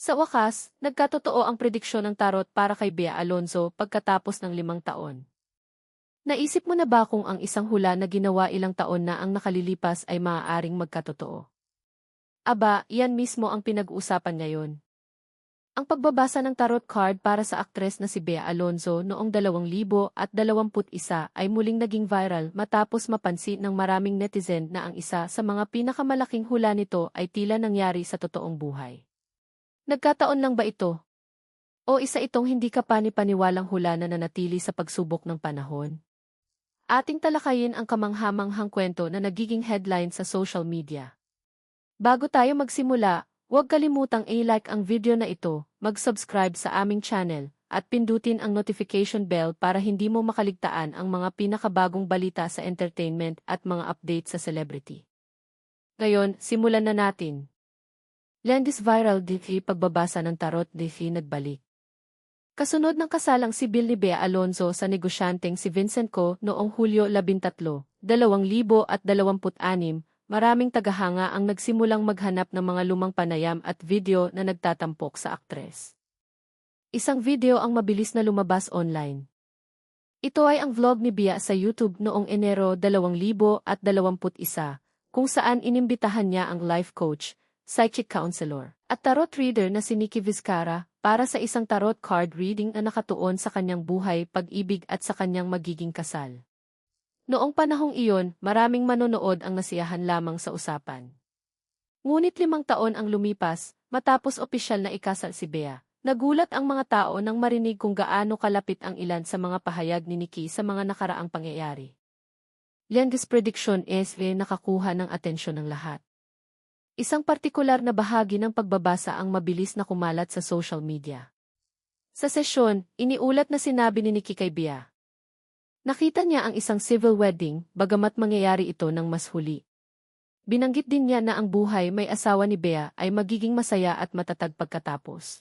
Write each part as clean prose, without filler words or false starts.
Sa wakas, nagkatotoo ang prediksyon ng tarot para kay Bea Alonzo pagkatapos ng 5 taon. Naisip mo na ba kung ang isang hula na ginawa ilang taon na ang nakalilipas ay maaaring magkatotoo? Aba, iyan mismo ang pinag-uusapan ngayon. Ang pagbabasa ng tarot card para sa aktres na si Bea Alonzo noong 2021 ay muling naging viral matapos mapansin ng maraming netizen na ang isa sa mga pinakamalaking hula nito ay tila nangyari sa totoong buhay. Nagkataon lang ba ito? O isa itong hindi kapani-paniwalang hula na nanatili sa pagsubok ng panahon? Ating talakayin ang kamanghamanghang kwento na nagiging headline sa social media. Bago tayo magsimula, huwag kalimutang i-like ang video na ito, mag-subscribe sa aming channel, at pindutin ang notification bell para hindi mo makaligtaan ang mga pinakabagong balita sa entertainment at mga update sa celebrity. Ngayon, simulan na natin. Landis viral DP pagbabasa ng tarot DP nagbalik. Kasunod ng kasalang sibil ni Bea Alonzo sa negosyanteng si Vincent Co noong Hulyo 13, 2026, maraming tagahanga ang nagsimulang maghanap ng mga lumang panayam at video na nagtatampok sa aktres. Isang video ang mabilis na lumabas online. Ito ay ang vlog ni Bea sa YouTube noong Enero 2021, kung saan inimbitahan niya ang life coach, psychic counselor, at tarot reader na si Nikki Vizcarra para sa isang tarot card reading na nakatuon sa kanyang buhay, pag-ibig at sa kanyang magiging kasal. Noong panahong iyon, maraming manonood ang nasiyahan lamang sa usapan. Ngunit 5 taon ang lumipas, matapos opisyal na ikasal si Bea, nagulat ang mga tao nang marinig kung gaano kalapit ang ilan sa mga pahayag ni Nikki sa mga nakaraang pangyayari. Landis prediction is nakakuha ng atensyon ng lahat. Isang partikular na bahagi ng pagbabasa ang mabilis na kumalat sa social media. Sa sesyon, iniulat na sinabi ni Nikki kay Bea. Nakita niya ang isang civil wedding, bagamat mangyayari ito ng mas huli. Binanggit din niya na ang buhay may asawa ni Bea ay magiging masaya at matatag pagkatapos.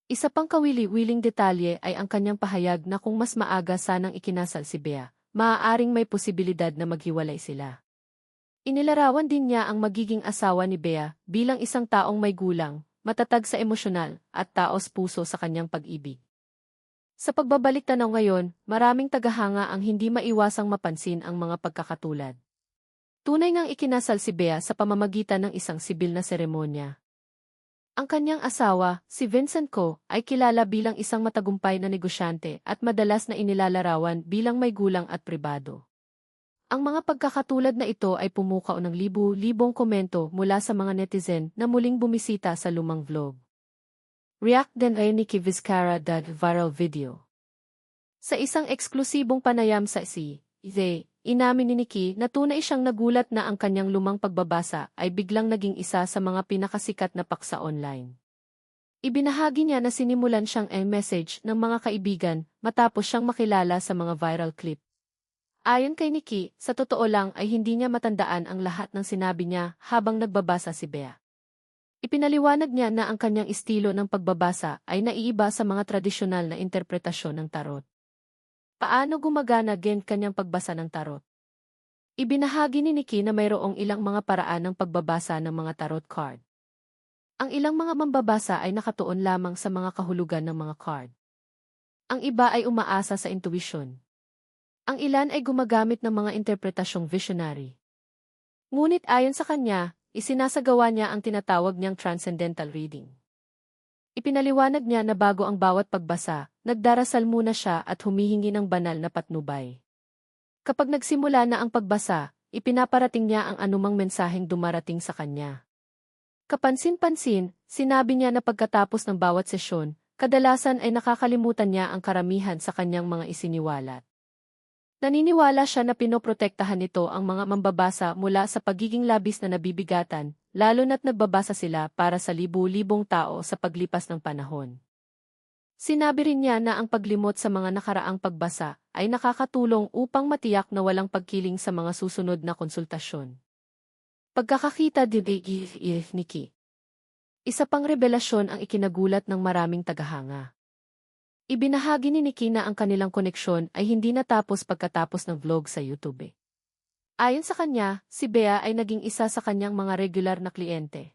Isa pang kawili-wiling detalye ay ang kanyang pahayag na kung mas maaga sanang ikinasal si Bea, maaaring may posibilidad na maghiwalay sila. Inilarawan din niya ang magiging asawa ni Bea bilang isang taong may gulang, matatag sa emosyonal, at taos-puso sa kanyang pag-ibig. Sa pagbabalik tanaw ngayon, maraming tagahanga ang hindi maiwasang mapansin ang mga pagkakatulad. Tunay ngang ikinasal si Bea sa pamamagitan ng isang sibil na seremonya. Ang kanyang asawa, si Vincent Co, ay kilala bilang isang matagumpay na negosyante at madalas na inilalarawan bilang may gulang at pribado. Ang mga pagkakatulad na ito ay pumukaw ng libu-libong komento mula sa mga netizen na muling bumisita sa lumang vlog. React din ay Nikki Vizcarra viral video. Sa isang eksklusibong panayam sa inamin ni Nikki na tunay siyang nagulat na ang kanyang lumang pagbabasa ay biglang naging isa sa mga pinakasikat na paksa online. Ibinahagi niya na sinimulan siyang message ng mga kaibigan matapos siyang makilala sa mga viral clip. Ayon kay Nikki, sa totoo lang ay hindi niya matandaan ang lahat ng sinabi niya habang nagbabasa si Bea. Ipinaliwanag niya na ang kanyang estilo ng pagbabasa ay naiiba sa mga tradisyonal na interpretasyon ng tarot. Paano gumagana kanyang pagbasa ng tarot? Ibinahagi ni Nikki na mayroong ilang mga paraan ng pagbabasa ng mga tarot card. Ang ilang mga mambabasa ay nakatuon lamang sa mga kahulugan ng mga card. Ang iba ay umaasa sa intuition. Ang ilan ay gumagamit ng mga interpretasyong visionary. Ngunit ayon sa kanya, isinasagawa niya ang tinatawag niyang transcendental reading. Ipinaliwanag niya na bago ang bawat pagbasa, nagdarasal muna siya at humihingi ng banal na patnubay. Kapag nagsimula na ang pagbasa, ipinaparating niya ang anumang mensaheng dumarating sa kanya. Kapansin-pansin, sinabi niya na pagkatapos ng bawat sesyon, kadalasan ay nakakalimutan niya ang karamihan sa kanyang mga isiniwalat. Naniniwala siya na pinoprotektahan nito ang mga mambabasa mula sa pagiging labis na nabibigatan, lalo na't nagbabasa sila para sa libu-libong tao sa paglipas ng panahon. Sinabi rin niya na ang paglimot sa mga nakaraang pagbasa ay nakakatulong upang matiyak na walang pagkiling sa mga susunod na konsultasyon. Pagkakakita ni Nikki. Isa pang revelasyon ang ikinagulat ng maraming tagahanga. Ibinahagi ni Nikki na ang kanilang koneksyon ay hindi natapos pagkatapos ng vlog sa YouTube. Ayon sa kanya, si Bea ay naging isa sa kanyang mga regular na kliyente.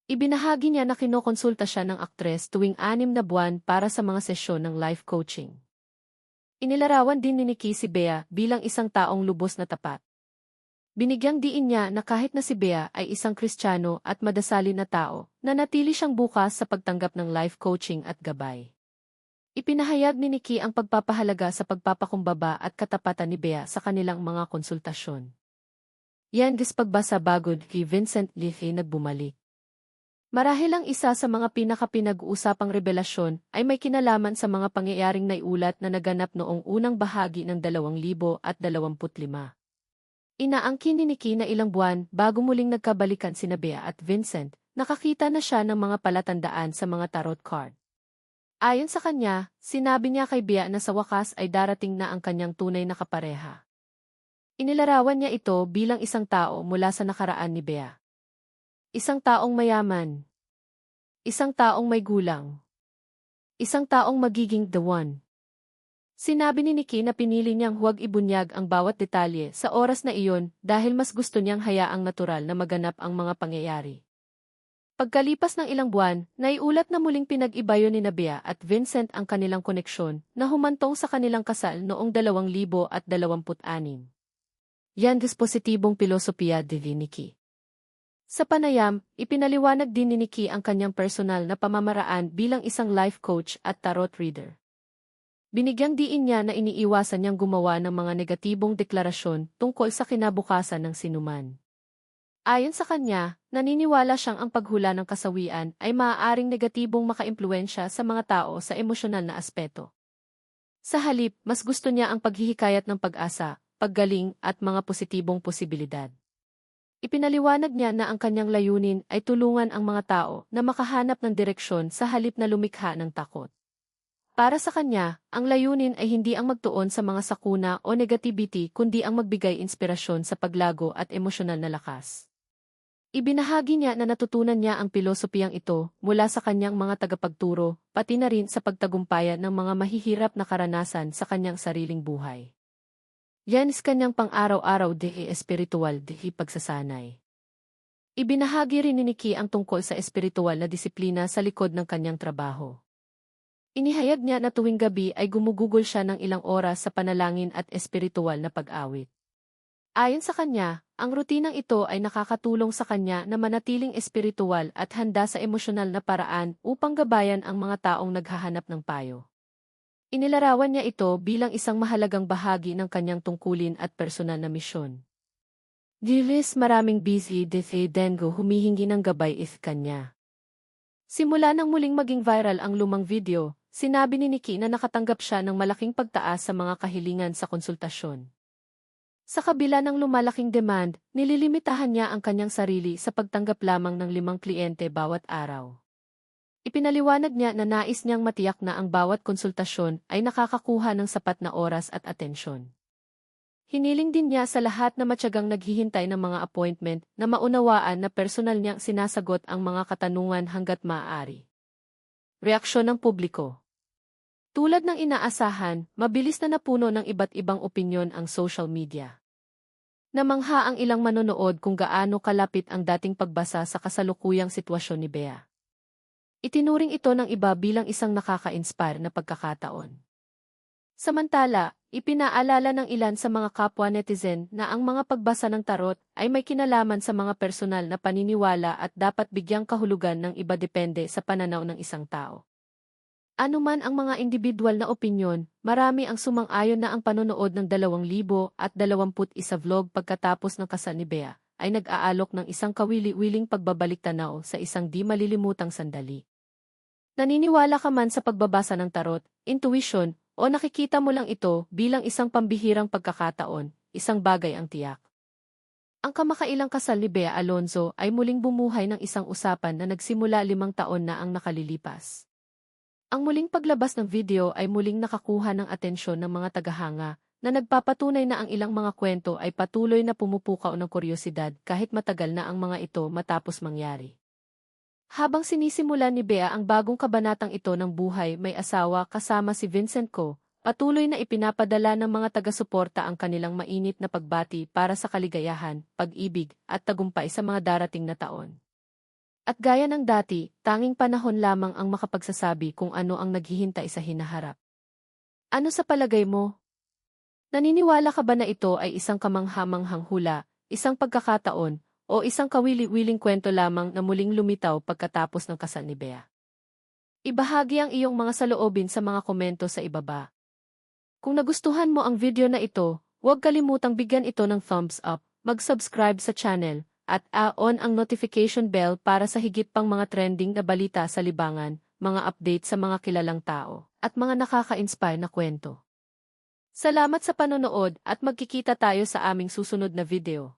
Ibinahagi niya na kinokonsulta siya ng aktres tuwing 6 na buwan para sa mga sesyon ng life coaching. Inilarawan din ni Nikki si Bea bilang isang taong lubos na tapat. Binigyang diin niya na kahit na si Bea ay isang Kristiyano at madasalin na tao, nanatili siyang bukas sa pagtanggap ng life coaching at gabay. Ipinahayag ni Nikki ang pagpapahalaga sa pagpapakumbaba at katapatan ni Bea sa kanilang mga konsultasyon. Yan pagbasa bago kay Vincent Lee nagbumalik. Marahil ang isa sa mga pinaka-pinag-uusapang revelasyon ay may kinalaman sa mga pangyayaring naiulat na naganap noong unang bahagi ng 2025. Inaangkin ni Nikki na ilang buwan bago muling nagkabalikan sina Bea at Vincent, nakakita na siya ng mga palatandaan sa mga tarot card. Ayon sa kanya, sinabi niya kay Bea na sa wakas ay darating na ang kanyang tunay na kapareha. Inilarawan niya ito bilang isang tao mula sa nakaraan ni Bea. Isang taong mayaman. Isang taong may gulang. Isang taong magiging the one. Sinabi ni Nikki na pinili niyang huwag ibunyag ang bawat detalye sa oras na iyon dahil mas gusto niyang hayaang natural na maganap ang mga pangyayari. Pagkalipas ng ilang buwan, naiulat na muling pinag-ibayo ni Bea at Vincent ang kanilang koneksyon na humantong sa kanilang kasal noong 2026. Yan positibong pilosopiya ni Nikki. Sa panayam, ipinaliwanag din ni Nikki ang kanyang personal na pamamaraan bilang isang life coach at tarot reader. Binigyang diin niya na iniiwasan niyang gumawa ng mga negatibong deklarasyon tungkol sa kinabukasan ng sinuman. Ayon sa kanya, naniniwala siyang ang paghula ng kasawian ay maaaring negatibong makaimpluwensya sa mga tao sa emosyonal na aspeto. Sa halip, mas gusto niya ang paghihikayat ng pag-asa, paggaling at mga positibong posibilidad. Ipinaliwanag niya na ang kanyang layunin ay tulungan ang mga tao na makahanap ng direksyon sa halip na lumikha ng takot. Para sa kanya, ang layunin ay hindi ang magtuon sa mga sakuna o negativity kundi ang magbigay inspirasyon sa paglago at emosyonal na lakas. Ibinahagi niya na natutunan niya ang pilosopiyang ito mula sa kanyang mga tagapagturo, pati na rin sa pagtagumpayan ng mga mahihirap na karanasan sa kanyang sariling buhay. Yan kanyang pang-araw-araw espiritual pagsasanay. Ibinahagi rin ni Nikki ang tungkol sa espiritual na disiplina sa likod ng kanyang trabaho. Inihayag niya na tuwing gabi ay gumugugol siya ng ilang oras sa panalangin at espiritual na pag-awit. Ayon sa kanya, ang rutinang ito ay nakakatulong sa kanya na manatiling espiritual at handa sa emosyonal na paraan upang gabayan ang mga taong naghahanap ng payo. Inilarawan niya ito bilang isang mahalagang bahagi ng kanyang tungkulin at personal na misyon. Dilis maraming busy dengo humihingi ng gabay kanya. Simula nang muling maging viral ang lumang video, sinabi ni Nikki na nakatanggap siya ng malaking pagtaas sa mga kahilingan sa konsultasyon. Sa kabila ng lumalaking demand, nililimitahan niya ang kanyang sarili sa pagtanggap lamang ng 5 kliyente bawat araw. Ipinaliwanag niya na nais niyang matiyak na ang bawat konsultasyon ay nakakakuha ng sapat na oras at atensyon. Hiniling din niya sa lahat na matyagang naghihintay ng mga appointment na maunawaan na personal niyang sinasagot ang mga katanungan hanggat maaari. Reaksyon ng publiko. Tulad ng inaasahan, mabilis na napuno ng iba't ibang opinyon ang social media. Namangha ang ilang manonood kung gaano kalapit ang dating pagbasa sa kasalukuyang sitwasyon ni Bea. Itinuring ito ng iba bilang isang nakaka-inspire na pagkakataon. Samantala, ipinaalala ng ilan sa mga kapwa netizen na ang mga pagbasa ng tarot ay may kinalaman sa mga personal na paniniwala at dapat bigyang kahulugan ng iba depende sa pananaw ng isang tao. Anuman ang mga individual na opinyon, marami ang sumang-ayon na ang panonood ng 2021 vlog pagkatapos ng kasal ni Bea ay nag-aalok ng isang kawili-wiling pagbabalik-tanaw sa isang di malilimutang sandali. Naniniwala ka man sa pagbabasa ng tarot, intuition, o nakikita mo lang ito bilang isang pambihirang pagkakataon, isang bagay ang tiyak. Ang kamakailang kasal ni Bea Alonzo ay muling bumuhay ng isang usapan na nagsimula 5 taon na ang nakalilipas. Ang muling paglabas ng video ay muling nakakuha ng atensyon ng mga tagahanga na nagpapatunay na ang ilang mga kwento ay patuloy na pumupukaw ng kuryosidad kahit matagal na ang mga ito matapos mangyari. Habang sinisimulan ni Bea ang bagong kabanatang ito ng buhay may asawa kasama si Vincent Ko, patuloy na ipinapadala ng mga taga-suporta ang kanilang mainit na pagbati para sa kaligayahan, pag-ibig, at tagumpay sa mga darating na taon. At gaya ng dati, tanging panahon lamang ang makapagsasabi kung ano ang naghihintay sa hinaharap. Ano sa palagay mo? Naniniwala ka ba na ito ay isang kamanghamanghang hula, isang pagkakataon, o isang kawili-wiling kwento lamang na muling lumitaw pagkatapos ng kasal ni Bea? Ibahagi ang iyong mga saloobin sa mga komento sa ibaba. Kung nagustuhan mo ang video na ito, huwag kalimutang bigyan ito ng thumbs up, mag-subscribe sa channel, at on ang notification bell para sa higit pang mga trending na balita sa libangan, mga update sa mga kilalang tao, at mga nakaka-inspire na kwento. Salamat sa panonood at magkikita tayo sa aming susunod na video.